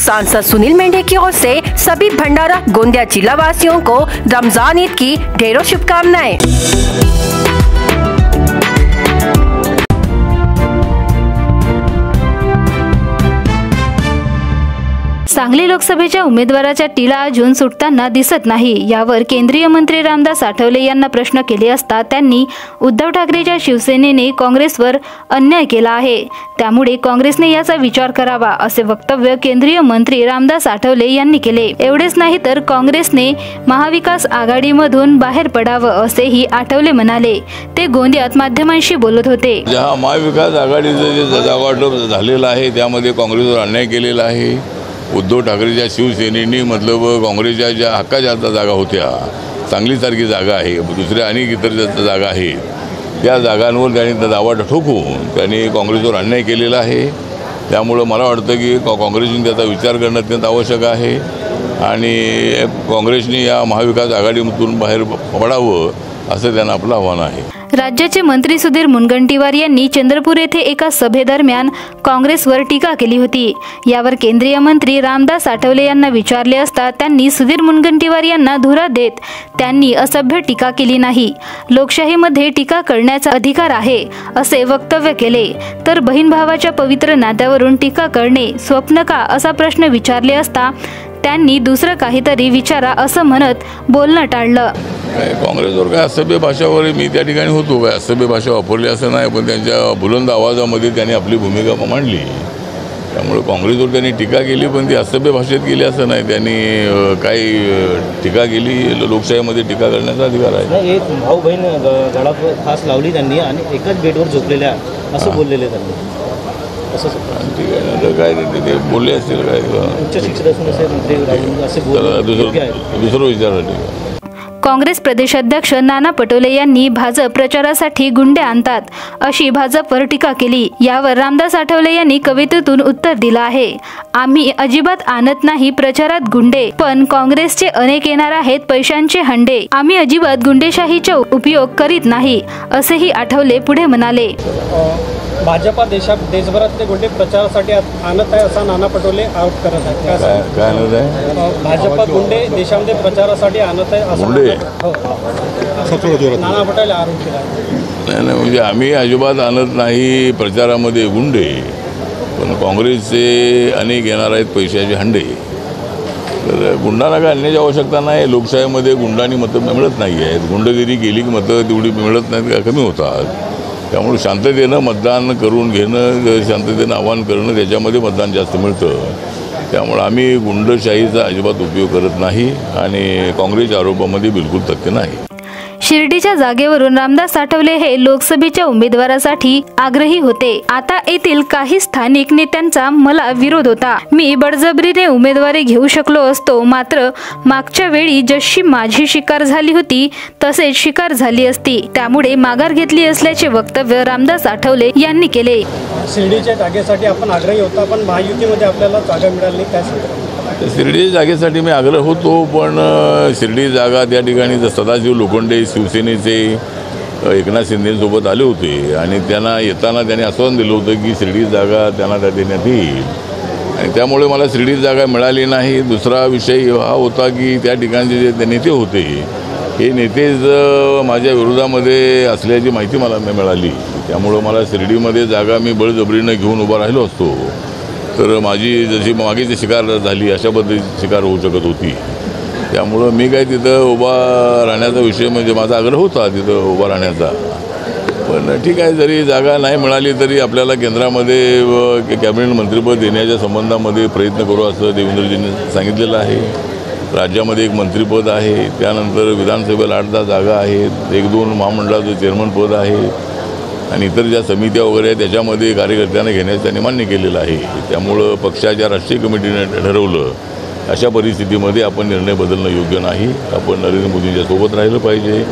सांसद सुनील मेंढे की ओर से सभी भंडारा गोंदिया जिला वासियों को रमजान ईद की ढेरों शुभकामनाएं। सांगली लोकसभेच्या उमेदवाराच्या टीला अजून सुटताना दिसत नाही। यावर केंद्रीय मंत्री रामदास आठवले यांना प्रश्न केले असता त्यांनी उद्धव ठाकरेच्या शिवसेनेने काँग्रेसवर अन्याय केला आहे, त्यामुळे काँग्रेसने याचा विचार करावा असे वक्तव्य केंद्रीय मंत्री रामदास आठवले यांनी केले। एवढेच नाही तर काँग्रेसने महाविकास आघाडीमधून बाहेर पडावं असेही आठवले म्हणाले। ते गोंदियात माध्यमांशी बोलत होते। महाविकास आघाडीचं जे जागावाटप झालेलं आहे त्यामध्ये काँग्रेसवर अन्याय केलेला आहे। उद्धव ठाकरेच्या शिवसेनेने मतलब काँग्रेसच्या ज्या हक्काच्या जागा होत्या, सांगलीसारखी जागा आहे, दुसऱ्या अनेक इतर जागा आहेत, त्या जागांवर त्यांनी दावा ठोकून त्यांनी काँग्रेसवर अन्याय केलेला आहे। त्यामुळे मला वाटतं की काँग्रेसने त्याचा विचार करणं अत्यंत आवश्यक आहे आणि काँग्रेसने या महाविकास आघाडीमधून बाहेर पडावं असं त्यांना आपलं आव्हान आहे। राज्याचे मंत्री सुधीर मुनगंटीवार यांनी चंद्रपूर येथे एका सभेदरम्यान काँग्रेसवर टीका केली होती। यावर केंद्रीय मंत्री रामदास आठवले यांना विचारले असता त्यांनी सुधीर मुनगंटीवार यांना धुरा देत त्यांनी असभ्य टीका केली नाही, लोकशाहीमध्ये टीका करण्याचा अधिकार आहे असे वक्तव्य केले। तर बहीण भावाच्या पवित्र नात्यावरून टीका करणे स्वप्न का असा प्रश्न विचारले असता त्यांनी दुसरं काहीतरी विचारा असं म्हणत बोलणं टाळलं। काँग्रेसवर काय असभ्य भाषावर मी त्या ठिकाणी होतो, काय असभ्य भाषा वापरली असं नाही, पण त्यांच्या बुलंद आवाजामध्ये त्यांनी आपली भूमिका मांडली। त्यामुळे काँग्रेसवर त्यांनी टीका केली, पण ती असभ्य भाषेत केली असं नाही, त्यांनी काही टीका केली। लोकशाहीमध्ये टीका करण्याचा अधिकार आहे। भाऊ बहीण गळात फास लावली त्यांनी आणि एकाच बेडवर झोपलेल्या असं बोललेले त्यांनी, असं ठीक आहे ना, काय ते बोलले असतील काय उच्च शिक्षित असून असे मंत्री असे दुसरं विचारलं। काँग्रेस प्रदेशाध्यक्ष नाना पटोले यांनी भाजप प्रचारासाठी गुंडे आणतात अशी भाजपवर टीका केली। यावर रामदास आठवले यांनी कवितेतून उत्तर दिलं आहे। आम्ही अजिबात आणत नाही प्रचारात गुंडे, पण काँग्रेसचे अनेक येणार आहेत पैशांचे हंडे। आम्ही अजिबात गुंडेशाहीचा उपयोग करीत नाही असेही आठवले पुढे म्हणाले। भाजपा देशभरातले गुंडे प्रचारासाठी आणत आहे असा नाना पटोले आरोप करत आहेत। काय आणत आहे? भाजपा गुंडे देशामध्ये प्रचारासाठी आणत आहे असं नाना पटोले आरोप केला। नाही, म्हणजे आम्ही अजिबात आणत नाही प्रचारामध्ये गुंडे, पण काँग्रेसचे अनेक येणार आहेत पैशाचे हंडे। तर गुंडांना काय आणण्याची आवश्यकता नाही। लोकशाहीमध्ये गुंडांनी मतं मिळत नाही आहेत, गुंडगिरी केली की मतं तेवढी मिळत नाहीत, का कमी होतात। त्यामुळे शांततेनं मतदान करून घेणं, शांततेनं आवाहन करणं, त्याच्यामध्ये मतदान जास्त मिळतं। त्यामुळे आम्ही गुंडशाहीचा अजिबात उपयोग करत नाही आणि काँग्रेसच्या आरोपामध्ये बिलकुल तथ्य नाही। शिर्डीच्या जागेवरून रामदास आठवले हे लोकसभेच्या उमेदवारासाठी आग्रही होते। आता येथील काही स्थानिक नेत्यांचा मला विरोध होता। मी बळजबरीने उमेदवारी घेऊ शकलो असतो, मात्र मागच्या वेळी जशी माझी शिकार झाली होती तसेच शिकार झाली असती, त्यामुळे माघार घेतली असल्याचे वक्तव्य रामदास आठवले यांनी केले। शिर्डीच्या जागेसाठी आपण आग्रही होता, पण महायुतीमध्ये आपल्याला जागा मिळाली नाही, काय सांगता? शिर्डी जागेसाठी मी आग्रह होतो, पण शिर्डी जागा त्या ठिकाणी सदाशिव लोखंडे शिवसेनेचे एकनाथ शिंदेसोबत आले होते आणि त्यांना येताना त्यांनी आश्वासन दिलं होतं की शिर्डी जागा त्यांना त्या देण्यात येईल आणि त्यामुळे मला शिर्डी जागा मिळाली नाही। दुसरा विषय हा होता की त्या ठिकाणचे जे नेते होते हे नेतेच माझ्या विरोधामध्ये असल्याची माहिती मला मिळाली। त्यामुळं मला शिर्डीमध्ये जागा मी बळजबरीनं घेऊन उभा राहिलो असतो तर माझी जशी मागेची शिकार झाली अशा पद्धतीची शिकार होऊ शकत होती। त्यामुळं मी काय तिथं उभा राहण्याचा विषय म्हणजे माझा आग्रह होता तिथं उभा राहण्याचा, पण ठीक आहे, जरी जागा नाही मिळाली तरी आपल्याला केंद्रामध्ये कॅबिनेट मंत्रिपद देण्याच्या संबंधामध्ये प्रयत्न करू असं देवेंद्रजींनी सांगितलेलं आहे। राज्यामध्ये एक मंत्रिपद आहे, त्यानंतर विधानसभेला 8-10 जागा आहेत, 1-2 महामंडळाचं चेअरमन पद आहे आणि इतर ज्या समित्या वगैरे आहेत त्याच्यामध्ये कार्यकर्त्यांना घेण्याचं त्यांनी मान्य केलेलं आहे। त्यामुळं पक्षाच्या राष्ट्रीय कमिटीने ठरवलं अशा परिस्थितीमध्ये आपण निर्णय बदलणं योग्य नाही। आपण नरेंद्र मोदींच्या सोबत राहिलं पाहिजे,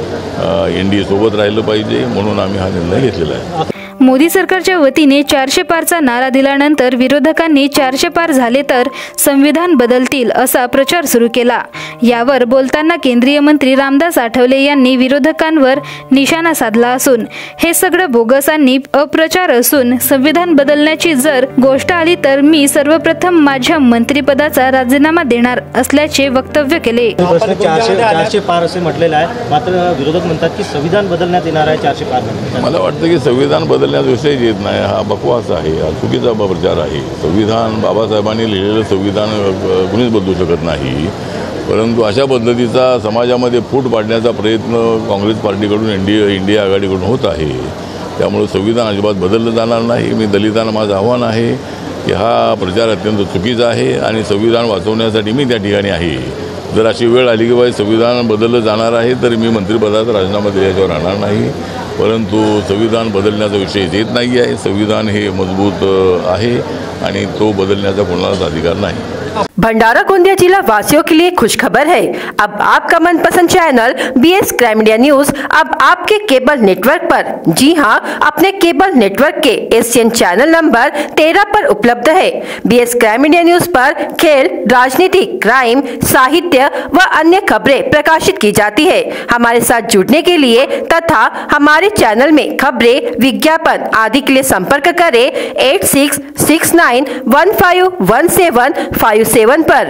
NDA सोबत राहिलं पाहिजे, म्हणून आम्ही हा निर्णय घेतलेला आहे। मोदी सरकारच्या वतीने 400 पारचा नारा दिल्यानंतर विरोधकांनी 400 पार झाले तर संविधान बदलतील असा प्रचार सुरू केला। यावर बोलताना केंद्रीय मंत्री रामदास आठवले यांनी विरोधकांवर निशाणा साधला असून हे सगळं बोगस आणि अप्रचार असून संविधान बदलण्याची जर गोष्ट आली तर मी सर्वप्रथम माझ्या मंत्रिपदाचा राजीनामा देणार असल्याचे वक्तव्य केले। 400 पार असे म्हटलेलं आहे, मात्र विरोधक म्हणतात की संविधान बदलण्यात येणार आहे 400 पार। मला वाटतं की संविधान बदलण्याचा विषय येत नाही, हा बकवास आहे, हा चुकीचा प्रचार आहे। संविधान बाबासाहेबांनी लिहिलेलं संविधान कुणीच बदलू शकत नाही, परंतु अशा पद्धतीचा समाजामध्ये फूट पाडण्याचा प्रयत्न काँग्रेस पार्टीकडून इंडिया आघाडीकडून होत आहे। त्यामुळे संविधान अजिबात बदललं जाणार नाही। मी दलितांना माझं आव्हान आहे की हा प्रचार अत्यंत चुकीचा आहे आणि संविधान वाचवण्यासाठी मी त्या ठिकाणी आहे। जर अशी वेळ आली की बाई संविधान बदललं जाणार आहे तर मी मंत्रिपदाचा राजीनामा दिल्याशिवाय राहणार नाही, परंतु संविधान बदलण्याचा विषय येत नाही आहे। संविधान हे मजबूत आहे आणि तो बदलण्याचा कोणालाच अधिकार नाही। भंडारा गोंदिया जिला वासियों के लिए खुशखबर है। अब आपका मनपसंद channel BS crime media news अब आपके केबल नेटवर्क पर, जी हां, अपने केबल नेटवर्क के एशियन चैनल नंबर 13 पर उपलब्ध है। BS क्राइम मीडिया न्यूज पर खेल, राजनीति, क्राइम, साहित्य व अन्य खबरें प्रकाशित की जाती है। हमारे साथ जुड़ने के लिए तथा हमारे चैनल में खबरें, विज्ञापन आदि के लिए संपर्क करें 8669151757 पर।